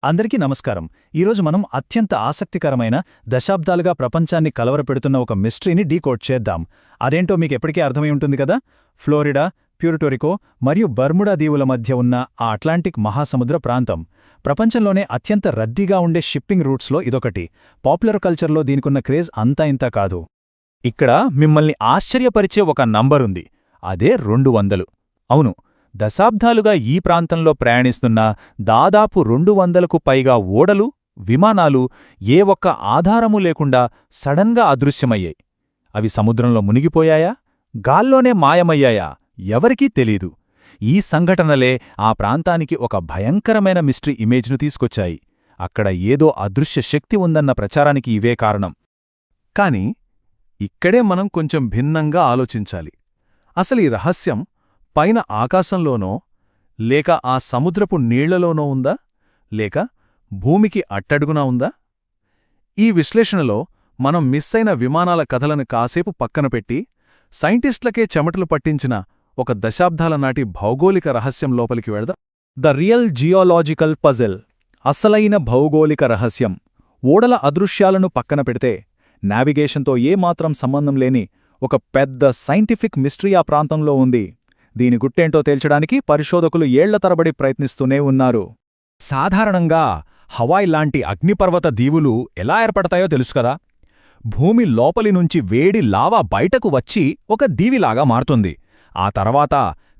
అందరికీ నమస్కారం. ఈరోజు మనం అత్యంత ఆసక్తికరమైన దశాబ్దాలుగా ప్రపంచాన్ని కలవరపెడుతున్న ఒక మిస్టరీని డీకోడ్ చేద్దాం. అదేంటో మీకెప్పటికీ అర్థమై ఉంటుంది కదా. ఫ్లోరిడా, ప్యూర్టోరికో మరియు బర్ముడా దీవుల మధ్య ఉన్న ఆ అట్లాంటిక్ మహాసముద్ర ప్రాంతం. ప్రపంచంలోనే అత్యంత రద్దీగా ఉండే షిప్పింగ్ రూట్స్లో ఇదొకటి. పాపులర్ కల్చర్లో దీనికున్న క్రేజ్ అంతా ఇంతా కాదు. ఇక్కడ మిమ్మల్ని ఆశ్చర్యపరిచే ఒక నంబరుంది. అదే 200. అవును, దశాబ్దాలుగా ఈ ప్రాంతంలో ప్రయాణిస్తున్న దాదాపు 200కు పైగా ఓడలు, విమానాలు ఏ ఒక్క ఆధారమూ లేకుండా సడన్గా అదృశ్యమయ్యాయి. అవి సముద్రంలో మునిగిపోయాయా, గాల్లోనే మాయమయ్యాయా ఎవరికీ తెలీదు. ఈ సంఘటనలే ఆ ప్రాంతానికి ఒక భయంకరమైన మిస్టరీ ఇమేజ్ను తీసుకొచ్చాయి. అక్కడ ఏదో అదృశ్య శక్తి ఉందన్న ప్రచారానికి ఇవే కారణం. కాని ఇక్కడే మనం కొంచెం భిన్నంగా ఆలోచించాలి. అసలు ఈ రహస్యం పైన ఆకాశంలోనో, లేక ఆ సముద్రపు నీళ్లలోనో ఉందా, లేక భూమికి అట్టడుగునా ఉందా? ఈ విశ్లేషణలో మనం మిస్ అయిన విమానాల కథలను కాసేపు పక్కనపెట్టి, సైంటిస్టులకే చెమటలు పట్టించిన ఒక దశాబ్దాల నాటి భౌగోళిక రహస్యం లోపలికి వెళదాం. ద రియల్ జియోలాజికల్ పజిల్, అసలైన భౌగోళిక రహస్యం. ఓడల అదృశ్యాలను పక్కన పెడితే, నావిగేషన్తో ఏమాత్రం సంబంధం లేని ఒక పెద్ద సైంటిఫిక్ మిస్టరీ ఆ ప్రాంతంలో ఉంది. దీని గుట్టేంటో తేల్చడానికి పరిశోధకులు ఏళ్ల తరబడి ప్రయత్నిస్తూనే ఉన్నారు. సాధారణంగా హవాయ్ లాంటి అగ్నిపర్వత దీవులు ఎలా ఏర్పడతాయో తెలుసుకదా. భూమి లోపలి నుంచి వేడి లావా బయటకు వచ్చి ఒక దీవిలాగా మారుతుంది. ఆ తర్వాత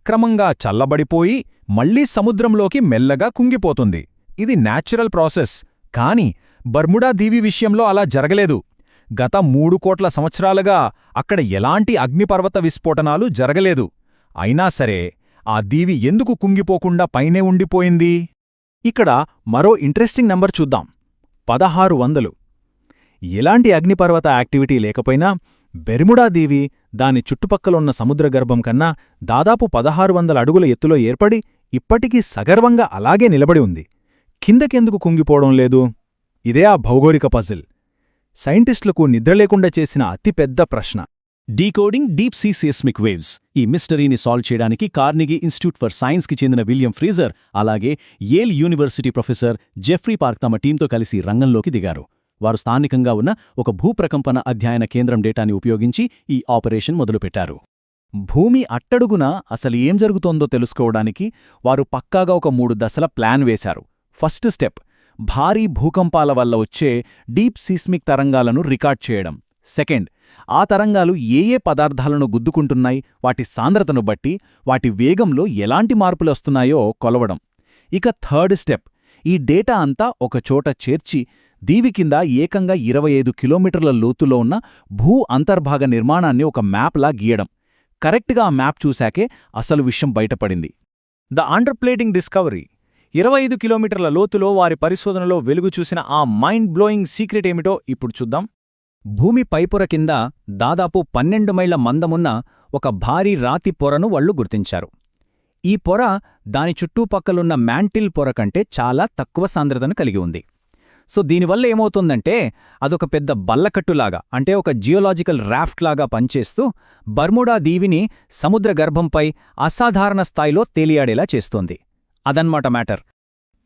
క్రమంగా చల్లబడిపోయి మళ్లీ సముద్రంలోకి మెల్లగా కుంగిపోతుంది. ఇది న్యాచురల్ ప్రాసెస్. కాని బర్ముడా దీవి విషయంలో అలా జరగలేదు. గత 3 కోట్ల సంవత్సరాలుగా అక్కడ ఎలాంటి అగ్నిపర్వత విస్ఫోటనాలు జరగలేదు. అయినా సరే ఆ దీవి ఎందుకు కుంగిపోకుండా పైనే ఉండిపోయింది? ఇక్కడ మరో ఇంట్రెస్టింగ్ నంబర్ చూద్దాం. 1600. ఎలాంటి అగ్నిపర్వత యాక్టివిటీ లేకపోయినా బెర్ముడా దీవి దాని చుట్టుపక్కలున్న సముద్రగర్భం కన్నా దాదాపు 1600 అడుగుల ఎత్తులో ఏర్పడి ఇప్పటికీ సగర్వంగా అలాగే నిలబడి ఉంది. కిందకెందుకు కుంగిపోవడం లేదు? ఇదే ఆ భౌగోళిక పజిల్, సైంటిస్టులకు నిద్రలేకుండా చేసిన అతిపెద్ద ప్రశ్న. Decoding deep sea seismic waves. ఈ మిస్టరీని సాల్వ్ చేయడానికి కార్నెగీ ఇన్స్టిట్యూట్ ఫర్ సైన్స్కి చెందిన విలియం ఫ్రీజర్, అలాగే Yale university professor Jeffrey Park తమ టీంతో కలిసి రంగంలోకి దిగారు. వారు స్థానికంగా ఉన్న ఒక భూప్రకంపన అధ్యయన కేంద్రం డేటాని ఉపయోగించి ఈ ఆపరేషన్ మొదలుపెట్టారు. భూమి అట్టడుగున అసలు ఏం జరుగుతోందో తెలుసుకోవడానికి వారు పక్కాగా ఒక 3 దశల ప్లాన్ వేశారు. ఫస్ట్ స్టెప్, భారీ భూకంపాల వల్ల వచ్చే డీప్ సీస్మిక్ తరంగాలను రికార్డ్ చేయడం. సెకండ్, ఆ తరంగాలు ఏ పదార్థాలను గుద్దుకుంటున్నాయి, వాటి సాంద్రతను బట్టి వాటి వేగంలో ఎలాంటి మార్పులొస్తున్నాయో కొలవడం. ఇక థర్డ్ స్టెప్, ఈ డేటా అంతా ఒకచోట చేర్చి దీవి కింద ఏకంగా 25 కిలోమీటర్ల లోతులో ఉన్న భూ అంతర్భాగ నిర్మాణాన్ని ఒక మ్యాప్లా గీయడం. కరెక్ట్గా ఆ మ్యాప్ చూశాకే అసలు విషయం బయటపడింది. The అండర్ప్లేటింగ్ discovery. 25 కిలోమీటర్ల లోతులో వారి పరిశోధనలో వెలుగు చూసిన ఆ మైండ్ బ్లోయింగ్ సీక్రెట్ ఏమిటో ఇప్పుడు చూద్దాం. భూమి పైపొర కింద దాదాపు 12 మైళ్ల మందమున్న ఒక భారీ రాతి పొరను వాళ్లు గుర్తించారు. ఈ పొర దాని చుట్టూపక్కలున్న మ్యాంటిల్ పొర కంటే చాలా తక్కువ సాంద్రతను కలిగి ఉంది. సో దీనివల్ల ఏమవుతుందంటే అదొక పెద్ద బల్లకట్టులాగా, అంటే ఒక జియోలాజికల్ రాఫ్ట్లాగా పనిచేస్తూ బర్ముడా దీవిని సముద్ర గర్భంపై అసాధారణ స్థాయిలో తేలియాడేలా చేస్తోంది. అదన్మాట మ్యాటర్.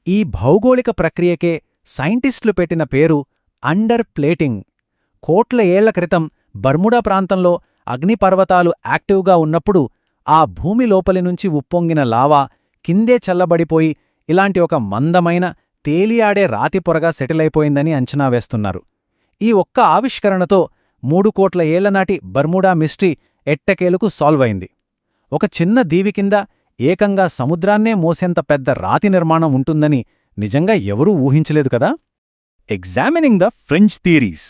ఈ భౌగోళిక ప్రక్రియకే సైంటిస్టులు పెట్టిన పేరు అండర్ ప్లేటింగ్. కోట్ల ఏళ్ల క్రితం బర్ముడా ప్రాంతంలో అగ్నిపర్వతాలు యాక్టివ్గా ఉన్నప్పుడు ఆ భూమి లోపలి నుంచి ఉప్పొంగిన లావా కిందే చల్లబడిపోయి ఇలాంటి ఒక మందమైన తేలియాడే రాతి పొరగా సెటిలైపోయిందని అంచనా వేస్తున్నారు. ఈ ఒక్క ఆవిష్కరణతో 3 కోట్ల ఏళ్లనాటి బర్ముడా మిస్టరీ ఎట్టకేలకు సాల్వ్ అయింది. ఒక చిన్న దీవి కింద ఏకంగా సముద్రాన్నే మోసేంత పెద్ద రాతి నిర్మాణం ఉంటుందని నిజంగా ఎవరూ ఊహించలేదు కదా. Examining the French theories.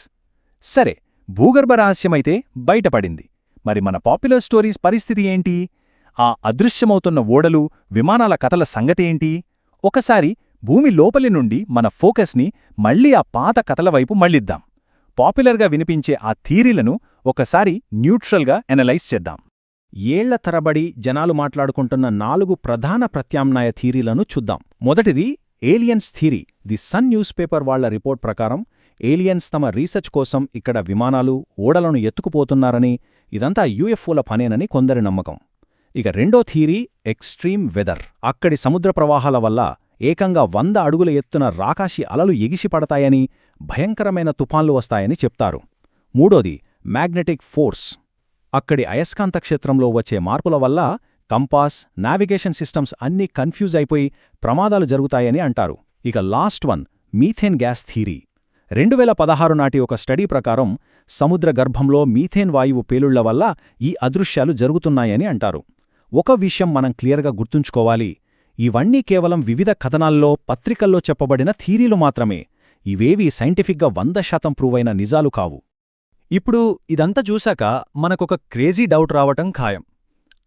సరే, భూగర్భ రహస్యమైతే బయటపడింది. మరి మన పాపులర్ స్టోరీస్ పరిస్థితి ఏంటి? ఆ అదృశ్యమవుతున్న ఓడలు, విమానాల కథల సంగతేంటి? ఒకసారి భూమి లోపలి నుండి మన ఫోకస్ని మళ్లీ ఆ పాత కథల వైపు మళ్లిద్దాం. పాపులర్గా వినిపించే ఆ థియరీలను ఒకసారి న్యూట్రల్గా ఎనలైజ్ చేద్దాం. ఏళ్ల తరబడి జనాలు మాట్లాడుకుంటున్న 4 ప్రధాన ప్రత్యామ్నాయ థియరీలను చూద్దాం. మొదటిది aliens theory. The Sun news paper వాళ్ల రిపోర్ట్ ప్రకారం ఏలియన్స్ తమ రీసెర్చ్ కోసం ఇక్కడ విమానాలు, ఓడలను ఎత్తుకుపోతున్నారని, ఇదంతా యూఎఫ్ఓల పనేనని కొందరి నమ్మకం. ఇక రెండో థియరీ ఎక్స్ట్రీమ్ వెదర్. అక్కడి సముద్ర ప్రవాహాల వల్ల ఏకంగా 100 అడుగుల ఎత్తున రాకాశి అలలు ఎగిసిపడతాయని, భయంకరమైన తుఫాన్లు వస్తాయని చెప్తారు. మూడోది మ్యాగ్నెటిక్ ఫోర్స్. అక్కడి అయస్కాంత క్షేత్రంలో వచ్చే మార్పుల వల్ల కంపాస్, నావిగేషన్ సిస్టమ్స్ అన్నీ కన్ఫ్యూజ్ అయిపోయి ప్రమాదాలు జరుగుతాయని అంటారు. ఇక last one methane gas theory. 2016 నాటి ఒక స్టడీ ప్రకారం సముద్ర గర్భంలో మీథేన్ వాయువు పేలుళ్ల వల్ల ఈ అదృశ్యాలు జరుగుతున్నాయని అంటారు. ఒక విషయం మనం క్లియర్గా గుర్తుంచుకోవాలి, ఇవన్నీ కేవలం వివిధ కథనాల్లో, పత్రికల్లో చెప్పబడిన థీరీలు మాత్రమే. ఇవేవీ సైంటిఫిక్గా 100% ప్రూవ్ అయిన నిజాలు కావు. ఇప్పుడు ఇదంతా చూశాక మనకొక క్రేజీ డౌట్ రావటం ఖాయం.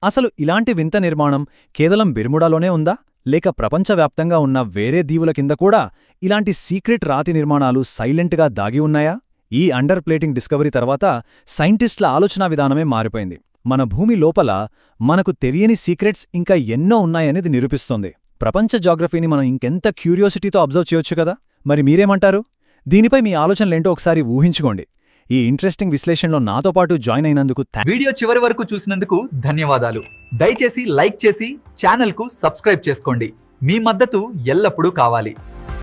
అసలు ఇలాంటి వింత నిర్మాణం కేవలం బెర్ముడాలోనే ఉందా, లేక ప్రపంచవ్యాప్తంగా ఉన్న వేరే దీవుల కింద కూడా ఇలాంటి సీక్రెట్ రాతి నిర్మాణాలు సైలెంట్గా దాగి ఉన్నాయా? ఈ అండర్ ప్లేటింగ్ డిస్కవరీ తర్వాత సైంటిస్టుల ఆలోచనా విధానమే మారిపోయింది. మన భూమి లోపల మనకు తెలియని సీక్రెట్స్ ఇంకా ఎన్నో ఉన్నాయనేది నిరూపిస్తోంది. ప్రపంచ జాగ్రఫీని మనం ఇంకెంత క్యూరియాసిటీతో అబ్జర్వ్ చేయొచ్చు కదా. మరి మీరేమంటారు? దీనిపై మీ ఆలోచనలేంటో ఒకసారి ఊహించుకోండి. ఈ ఇంట్రెస్టింగ్ విశ్లేషణలో నాతో పాటు జాయిన్ అయినందుకు వీడియో చివరి వరకు చూసినందుకు ధన్యవాదాలు. దయచేసి లైక్ చేసి ఛానల్కు సబ్స్క్రైబ్ చేసుకోండి. మీ మద్దతు ఎల్లప్పుడూ కావాలి.